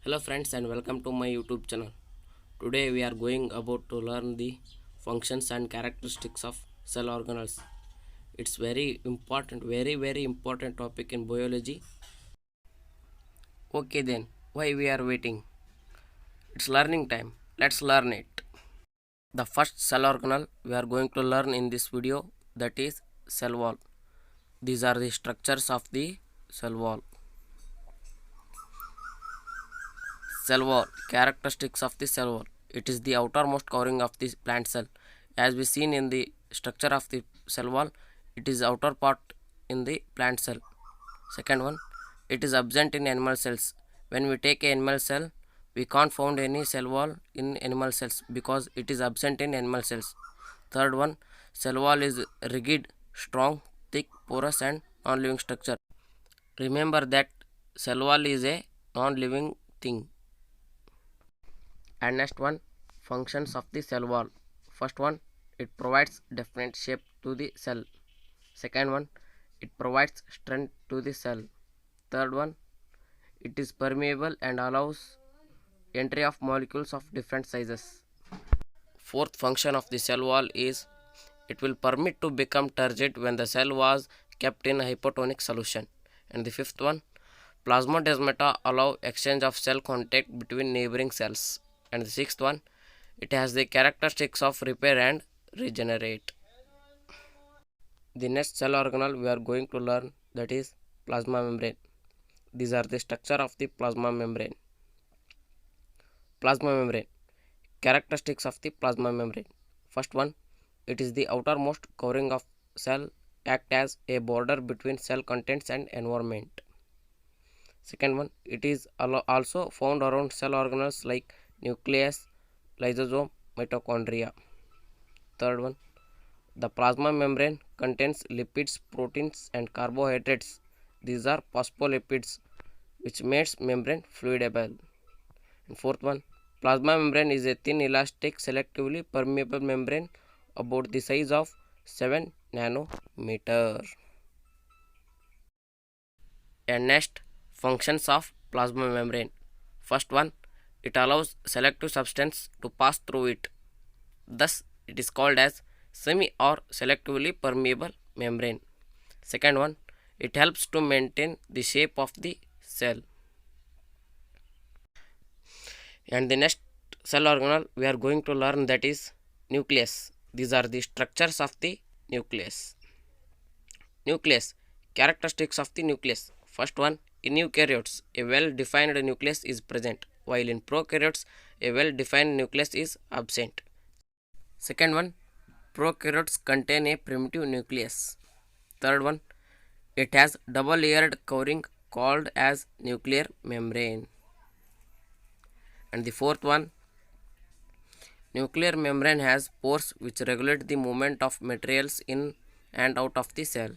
Hello friends and welcome to my YouTube channel. Today we are going about to learn the functions and characteristics of cell organelles. It's very important topic in biology. Okay then, why we are waiting? It's learning time. Let's learn it. The first cell organelle we are going to learn in this video, that is cell wall. These are the structures of the cell wall. Cell wall. Characteristics of the cell wall. It is the outermost covering of the plant cell. As we seen in the structure of the cell wall, it is outer part in the plant cell. Second one, it is absent in animal cells. When we take a animal cell, we can't find any cell wall in animal cells because it is absent in animal cells. Third one, cell wall is rigid, strong, thick, porous and non-living structure. Remember that cell wall is a non-living thing. And next one, functions of the cell wall. First one, it provides definite shape to the cell. Second one, it provides strength to the cell. Third one, it is permeable and allows entry of molecules of different sizes. Fourth function of the cell wall is it will permit to become turgid when the cell was kept in hypotonic solution. And the fifth one, plasmodesmata allow exchange of cell contact between neighboring cells. And the sixth one, it has the characteristics of repair and regenerate. The next cell organelle we are going to learn, that is plasma membrane. These are the structure of the plasma membrane. Plasma membrane. Characteristics of the plasma membrane. First one, it is the outermost covering of cell, act as a border between cell contents and environment. Second one, it is also found around cell organelles like nucleus, lysosome, mitochondria. Third one, the plasma membrane contains lipids, proteins and carbohydrates. These are phospholipids which makes membrane fluidable. And fourth one, plasma membrane is a thin, elastic, selectively permeable membrane about the size of 7 nanometer. And next, functions of plasma membrane. First one, it allows selective substance to pass through it. Thus, it is called as semi or selectively permeable membrane. Second one, it helps to maintain the shape of the cell. And the next cell organelle we are going to learn, that is nucleus. These are the structures of the nucleus. Nucleus. Characteristics of the nucleus. First one, in eukaryotes, a well-defined nucleus is present, while in prokaryotes, a well-defined nucleus is absent. Second one, prokaryotes contain a primitive nucleus. Third one, it has double-layered covering called as nuclear membrane. And the fourth one, nuclear membrane has pores which regulate the movement of materials in and out of the cell.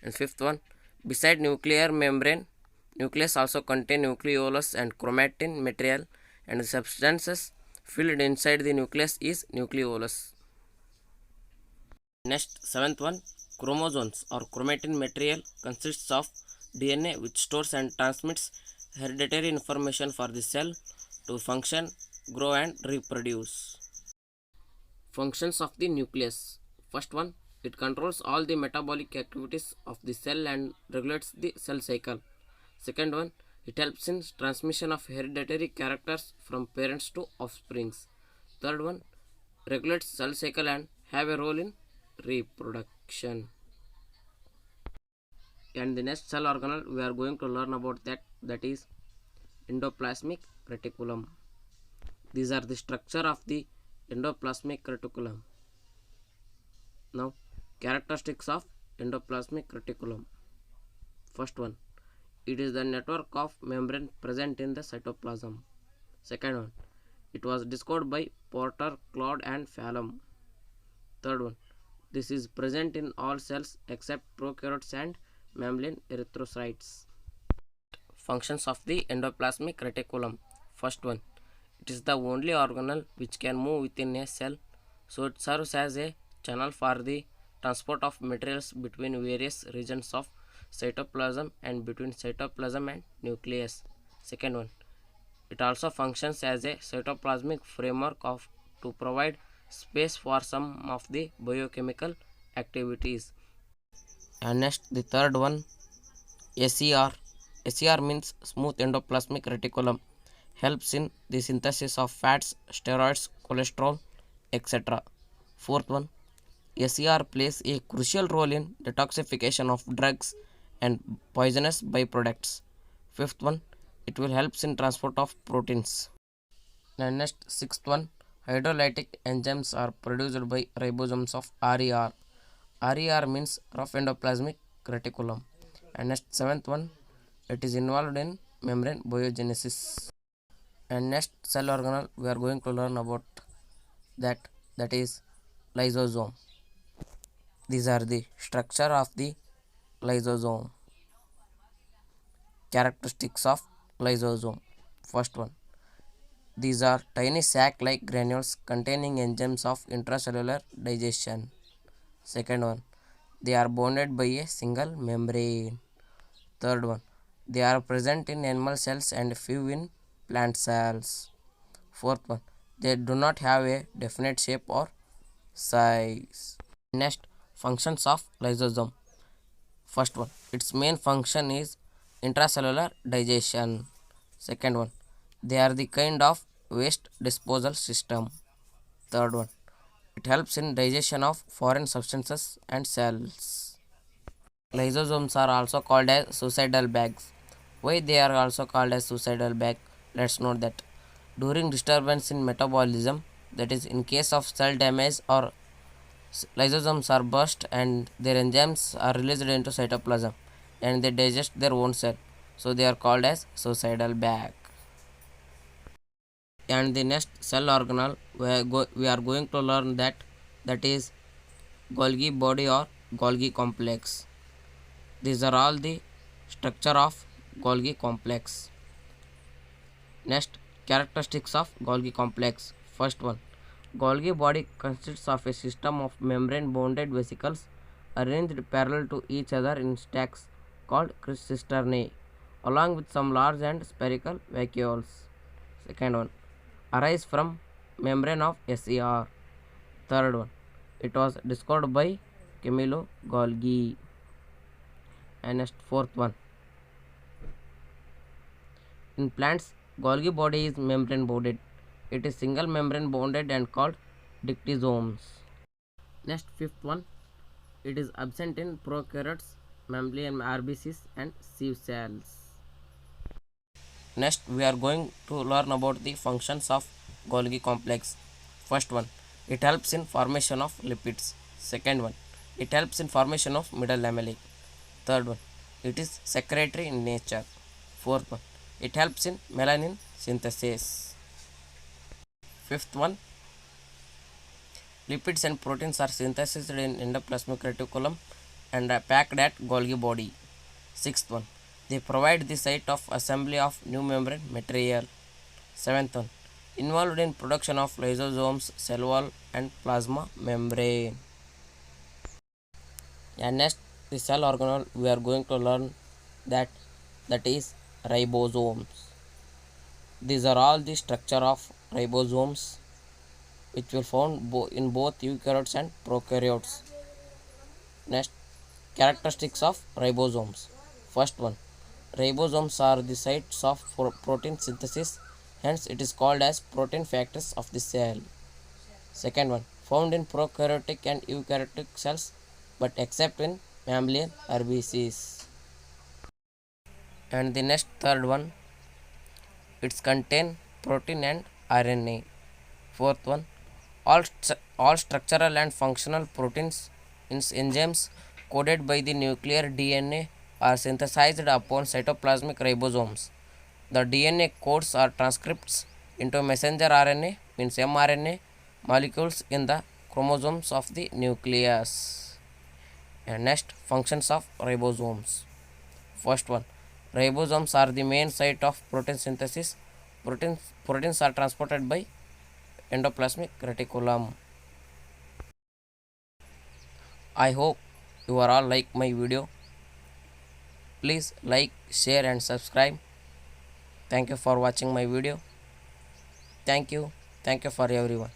And fifth one, beside nuclear membrane, nucleus also contain nucleolus and chromatin material, and the substances filled inside the nucleus is nucleolus. Next, seventh one, chromosomes or chromatin material consists of DNA which stores and transmits hereditary information for the cell to function, grow and reproduce. Functions of the nucleus. First one, it controls all the metabolic activities of the cell and regulates the cell cycle. Second one, it helps in transmission of hereditary characters from parents to offsprings. Third one, regulates cell cycle and have a role in reproduction. And the next cell organelle we are going to learn about, that is endoplasmic reticulum. These are the structure of the endoplasmic reticulum. Now, characteristics of endoplasmic reticulum. First one, it is the network of membrane present in the cytoplasm. Second one, it was discovered by Porter, Claude and Phelan. Third one, this is present in all cells except prokaryotes and mammalian erythrocytes. Functions of the endoplasmic reticulum. First one, it is the only organelle which can move within a cell, so it serves as a channel for the transport of materials between various regions of cytoplasm and between cytoplasm and nucleus. Second one, It also functions as a cytoplasmic framework to provide space for some of the biochemical activities. And next, the third one, SER. SER means smooth endoplasmic reticulum. Helps in the synthesis of fats, steroids, cholesterol, etc. Fourth one, SER plays a crucial role in detoxification of drugs and poisonous byproducts. Fifth one, it will help in transport of proteins. And next, sixth one, hydrolytic enzymes are produced by ribosomes of RER. RER means rough endoplasmic reticulum. And next, seventh one, it is involved in membrane biogenesis. And next cell organelle we are going to learn about that is lysosome. These are the structure of the lysosome. Characteristics of lysosome. First one, these are tiny sac-like granules containing enzymes of intracellular digestion. Second one, they are bounded by a single membrane. Third one, they are present in animal cells and few in plant cells. Fourth one, they do not have a definite shape or size. Next, functions of lysosome. First one, its main function is intracellular digestion. Second one, they are the kind of waste disposal system. Third one, it helps in digestion of foreign substances and cells. Lysosomes are also called as suicidal bags. Why they are also called as suicidal bag? Let's note that during disturbance in metabolism, that is in case of cell damage or lysosomes are burst and their enzymes are released into cytoplasm and they digest their own cell. So they are called as suicidal bag. And the next cell organelle we are going to learn that is Golgi body or Golgi complex. These are all the structure of Golgi complex. Next, characteristics of Golgi complex. First one, Golgi body consists of a system of membrane bounded vesicles arranged parallel to each other in stacks called cisternae, along with some large and spherical vacuoles. Second one, arise from membrane of SER. Third one, it was discovered by Camillo Golgi. And next, fourth one, in plants, Golgi body is membrane bounded. It is single membrane bounded and called dictysomes. Next, fifth one, it is absent in prokaryotes, mammalian RBCs and sieve cells. Next, we are going to learn about the functions of Golgi complex. First one, it helps in formation of lipids. Second one, it helps in formation of middle lamellae. Third one, it is secretory in nature. Fourth one, it helps in melanin synthesis. Fifth one, lipids and proteins are synthesized in endoplasmic reticulum and are packed at Golgi body. Sixth one, they provide the site of assembly of new membrane material. Seventh one, involved in production of lysosomes, cell wall and plasma membrane. And next, the cell organelle we are going to learn that is ribosomes. These are all the structure of ribosomes which will found in both eukaryotes and prokaryotes. Next, characteristics of ribosomes. First one, ribosomes are the sites of protein synthesis, hence it is called as protein factors of the cell. Second one, found in prokaryotic and eukaryotic cells but except in mammalian RBCs. And the next third one, it's contain protein and RNA. Fourth one, all structural and functional proteins in enzymes coded by the nuclear DNA are synthesized upon cytoplasmic ribosomes. The DNA codes or transcripts into messenger RNA means mRNA molecules in the chromosomes of the nucleus. And next, functions of ribosomes. First one, ribosomes are the main site of protein synthesis. Proteins are transported by endoplasmic reticulum. I hope you are all like my video. Please like, share and subscribe. Thank you for watching my video. Thank you for everyone.